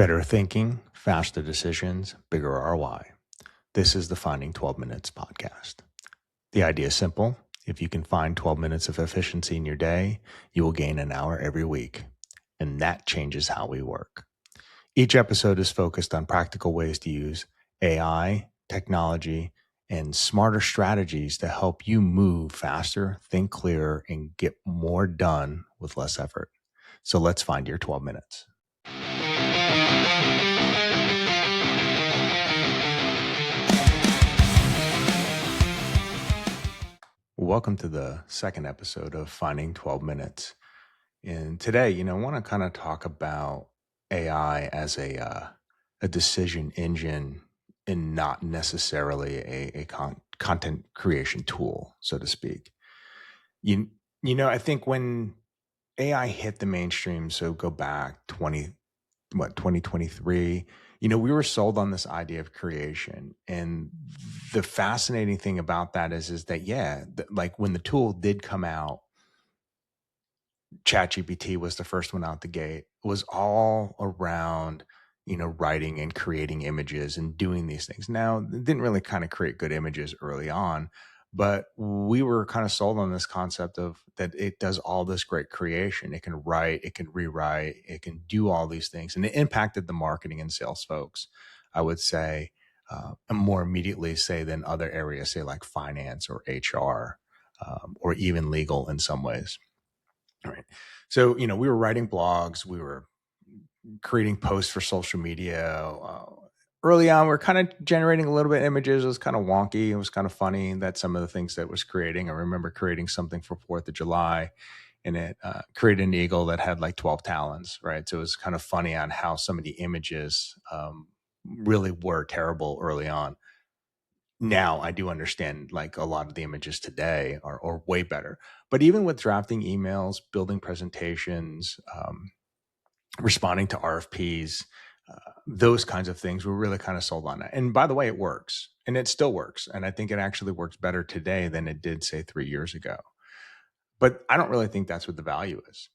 Better thinking, faster decisions, bigger ROI. This is the Finding 12 Minutes podcast. The idea is simple. If you can find 12 minutes of efficiency in your day, you will gain an hour every week. And that changes how we work. Each episode is focused on practical ways to use AI, technology, and smarter strategies to help you move faster, think clearer, and get more done with less effort. So let's find your 12 minutes. Welcome to the second episode of Finding 12 Minutes. And today, I want to kind of talk about AI as a decision engine and not necessarily a content creation tool, so to speak. I think when AI hit the mainstream, so go back 2023, we were sold on this idea of creation. And the fascinating thing about that is that, like when the tool did come out, ChatGPT was the first one out the gate. It was all around, writing and creating images and doing these things. Now, it didn't really kind of create good images early on, but we were kind of sold on this concept of that it does all this great creation. It can write, it can rewrite, it can do all these things. And it impacted the marketing and sales folks, I would say, more immediately, say, than other areas, say like finance or HR, or even legal in some ways. All right. So, we were writing blogs, we were creating posts for social media. Early on, we are kind of generating a little bit of images. It was kind of wonky. It was kind of funny that some of the things that was creating. I remember creating something for 4th of July, and it created an eagle that had like 12 talons, right? So it was kind of funny on how some of the images really were terrible early on. Now I do understand like a lot of the images today are way better. But even with drafting emails, building presentations, responding to RFPs, those kinds of things, we're really kind of sold on that. And by the way, it works, and it still works. And I think it actually works better today than it did, say, 3 years ago. But I don't really think that's what the value is.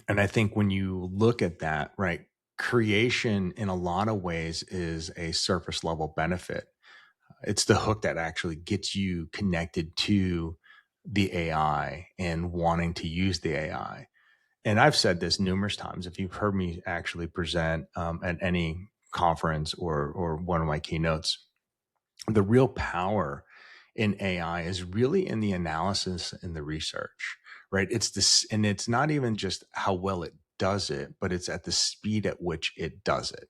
And I think when you look at that, right, creation in a lot of ways is a surface level benefit. It's the hook that actually gets you connected to the AI and wanting to use the AI. And I've said this numerous times. If you've heard me actually present at any conference or one of my keynotes, the real power in AI is really in the analysis and the research, right? It's this, and it's not even just how well it does it, but it's at the speed at which it does it.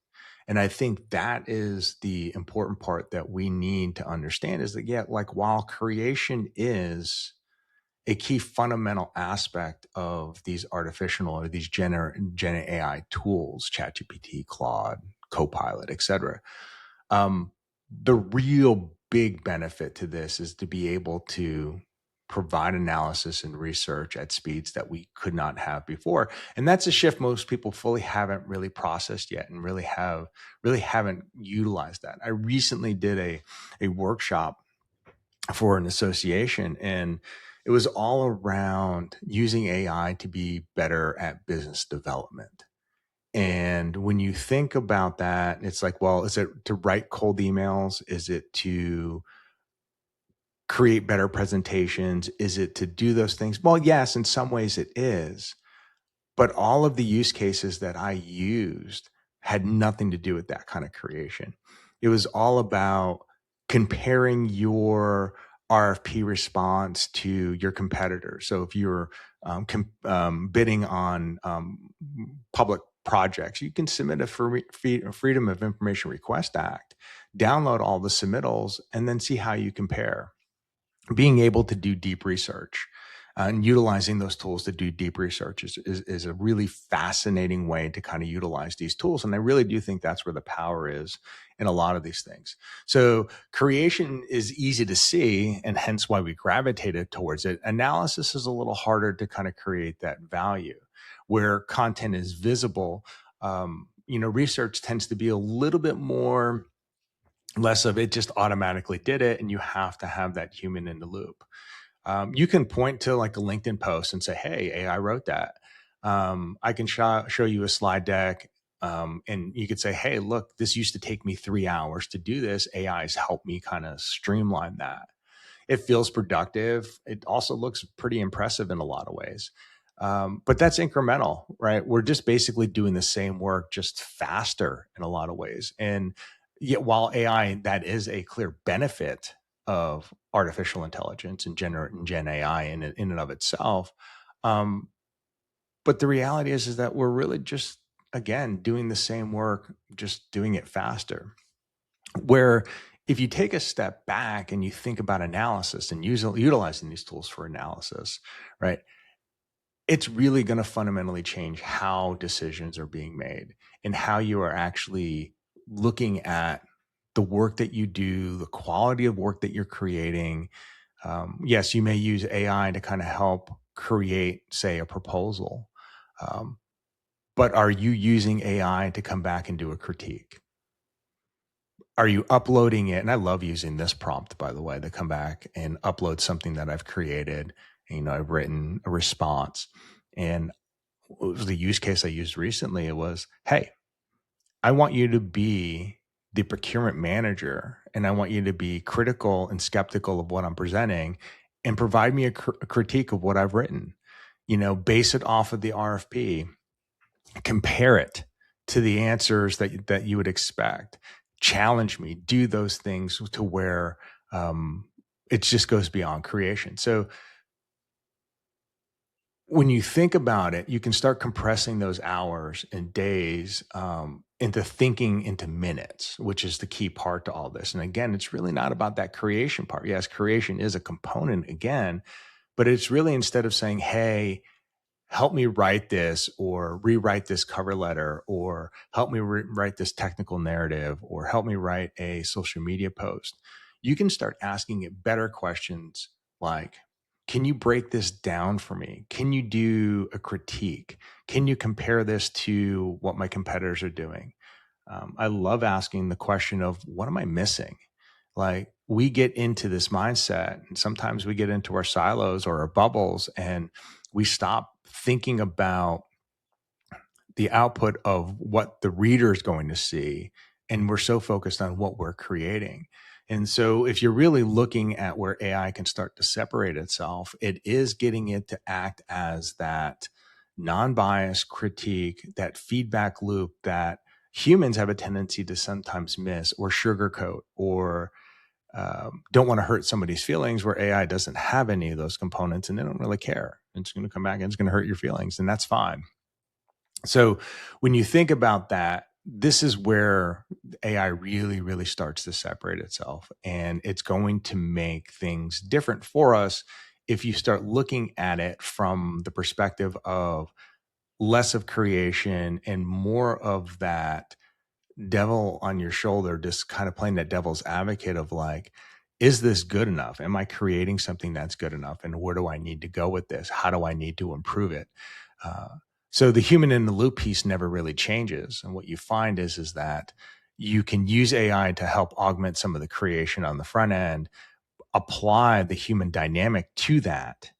And I think that is the important part that we need to understand is that, like while creation is a key fundamental aspect of these artificial or these Gen AI tools, ChatGPT, Claude, Copilot, et cetera, the real big benefit to this is to be able to provide analysis and research at speeds that we could not have before. And that's a shift most people fully haven't really processed yet and really haven't utilized that. I recently did a workshop for an association, and it was all around using AI to be better at business development. And when you think about that, it's like, well, is it to write cold emails? Is it to create better presentations? Is it to do those things? Well, yes, in some ways it is. But all of the use cases that I used had nothing to do with that kind of creation. It was all about comparing your RFP response to your competitor. So if you're bidding on public projects, you can submit a Freedom of Information Request Act, download all the submittals, and then see how you compare. Being able to do deep research and utilizing those tools to do deep research is a really fascinating way to kind of utilize these tools. And I really do think that's where the power is in a lot of these things. So creation is easy to see, and hence why we gravitated towards it. Analysis is a little harder to kind of create that value. Where content is visible, research tends to be a little bit more less of it just automatically did it, and you have to have that human in the loop. You can point to like a LinkedIn post and say, hey, AI wrote that. I can show you a slide deck And you could say, hey, look, this used to take me 3 hours to do this. AI has helped me kind of streamline that. It feels productive. It also looks pretty impressive in a lot of ways. But that's incremental, right? We're just basically doing the same work, just faster in a lot of ways. And yet, while AI, that is a clear benefit of artificial intelligence and Gen AI in and of itself. Um, but the reality is that we're really just, again, doing the same work, just doing it faster. Where if you take a step back and you think about analysis and utilizing these tools for analysis, right, it's really going to fundamentally change how decisions are being made and how you are actually looking at the work that you do, the quality of work that you're creating. Yes, you may use AI to kind of help create, say, a proposal. Um, but are you using AI to come back and do a critique? Are you uploading it? And I love using this prompt, by the way, to come back and upload something that I've created. I've written a response. And what was the use case I used recently? It was, hey, I want you to be the procurement manager, and I want you to be critical and skeptical of what I'm presenting and provide me a critique of what I've written. Base it off of the RFP, compare it to the answers that you would expect, challenge me, do those things to where it just goes beyond creation. So when you think about it, you can start compressing those hours and days into thinking into minutes, which is the key part to all this. And again, it's really not about that creation part. Yes, creation is a component again, but it's really, instead of saying, hey, help me write this or rewrite this cover letter, or help me write this technical narrative, or help me write a social media post, you can start asking it better questions like, can you break this down for me? Can you do a critique? Can you compare this to what my competitors are doing? I love asking the question of, what am I missing? Like, we get into this mindset, and sometimes we get into our silos or our bubbles, and we stop thinking about the output of what the reader is going to see. And we're so focused on what we're creating. And so, if you're really looking at where AI can start to separate itself, it is getting it to act as that non-biased critique, that feedback loop that humans have a tendency to sometimes miss or sugarcoat, or don't want to hurt somebody's feelings, where AI doesn't have any of those components and they don't really care. It's going to come back and it's going to hurt your feelings, and that's fine. So when you think about that, this is where AI really, really starts to separate itself, and it's going to make things different for us if you start looking at it from the perspective of less of creation and more of that devil on your shoulder, just kind of playing that devil's advocate of like, is this good enough? Am I creating something that's good enough? And where do I need to go with this? How do I need to improve it? Uh, so the human in the loop piece never really changes. And what you find is that you can use AI to help augment some of the creation on the front end, apply the human dynamic to that,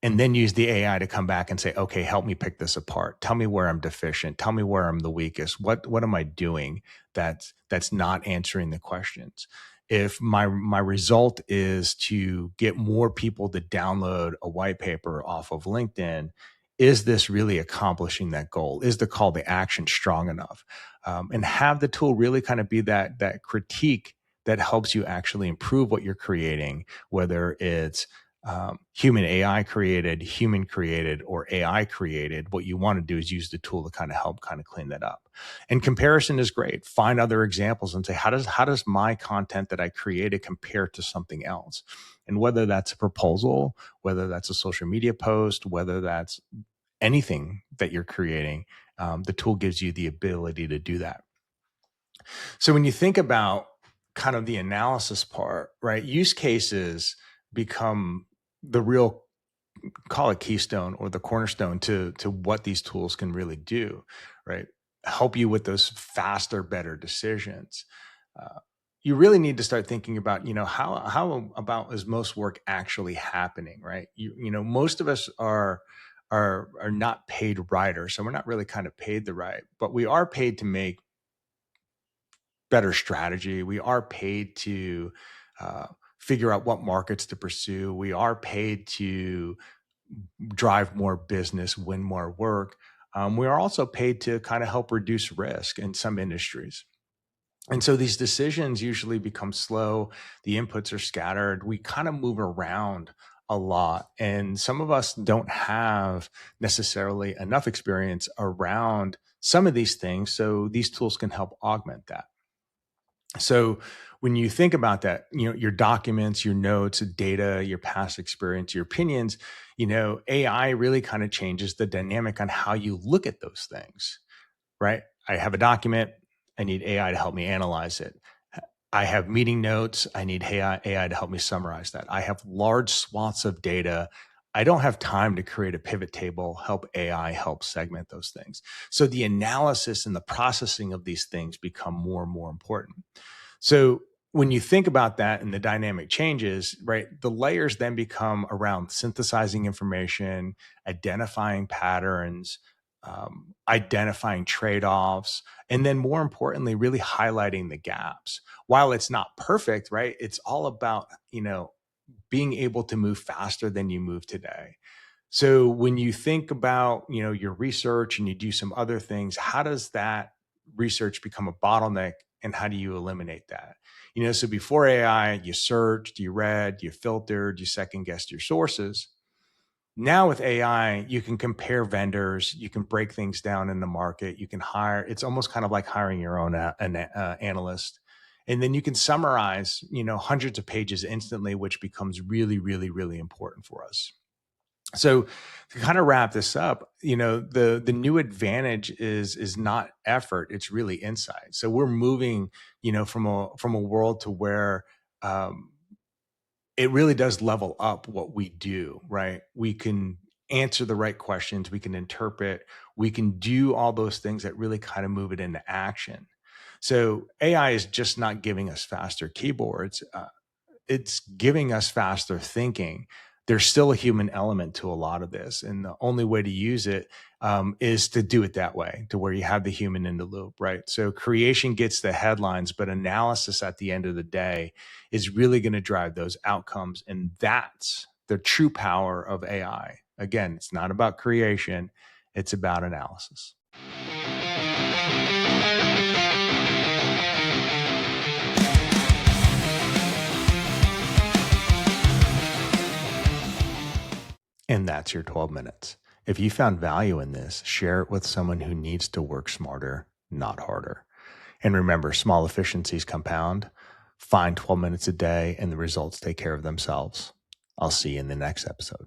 and then use the AI to come back and say, okay, help me pick this apart. Tell me where I'm deficient. Tell me where I'm the weakest. What am I doing that's not answering the questions? If my result is to get more people to download a white paper off of LinkedIn, is this really accomplishing that goal? Is the call to action strong enough? And have the tool really kind of be that critique that helps you actually improve what you're creating, whether it's human created, or AI created. What you want to do is use the tool to kind of help kind of clean that up. And comparison is great. Find other examples and say, how does my content that I created compare to something else? And whether that's a proposal, whether that's a social media post, whether that's anything that you're creating, the tool gives you the ability to do that. So when you think about kind of the analysis part, right, use cases become the real, call it keystone or the cornerstone to what these tools can really do, right? Help you with those faster, better decisions. Uh, you really need to start thinking about, how about is most work actually happening, right? Most of us are are not paid writers, so we're not really kind of paid to write, but we are paid to make better strategy. We are paid to uh, figure out what markets to pursue. We are paid to drive more business, win more work. We are also paid to kind of help reduce risk in some industries. And so these decisions usually become slow. The inputs are scattered. We kind of move around a lot. And some of us don't have necessarily enough experience around some of these things. So these tools can help augment that. So when you think about that, your documents, your notes, data, your past experience, your opinions, AI really kind of changes the dynamic on how you look at those things, right? I have a document. I need AI to help me analyze it. I have meeting notes. I need AI to help me summarize that. I have large swaths of data. I don't have time to create a pivot table, help AI help segment those things. So the analysis and the processing of these things become more and more important. So when you think about that and the dynamic changes, right, the layers then become around synthesizing information, identifying patterns, identifying trade-offs, and then more importantly, really highlighting the gaps. While it's not perfect, right, it's all about, being able to move faster than you move today. So when you think about, your research and you do some other things, how does that research become a bottleneck and how do you eliminate that? So before AI, you searched, you read, you filtered, you second guessed your sources. Now with AI, you can compare vendors, you can break things down in the market, you can hire, it's almost kind of like hiring your own analyst. And then you can summarize, hundreds of pages instantly, which becomes really, really, really important for us. So to kind of wrap this up, the new advantage is not effort, it's really insight. So we're moving, from a world to where it really does level up what we do, right? We can answer the right questions, we can interpret, we can do all those things that really kind of move it into action. So AI is just not giving us faster keyboards. It's giving us faster thinking. There's still a human element to a lot of this. And the only way to use it is to do it that way, to where you have the human in the loop, right? So creation gets the headlines, but analysis at the end of the day is really going to drive those outcomes. And that's the true power of AI. Again, it's not about creation, it's about analysis. And that's your 12 minutes. If you found value in this, share it with someone who needs to work smarter, not harder. And remember, small efficiencies compound. Find 12 minutes a day and the results take care of themselves. I'll see you in the next episode.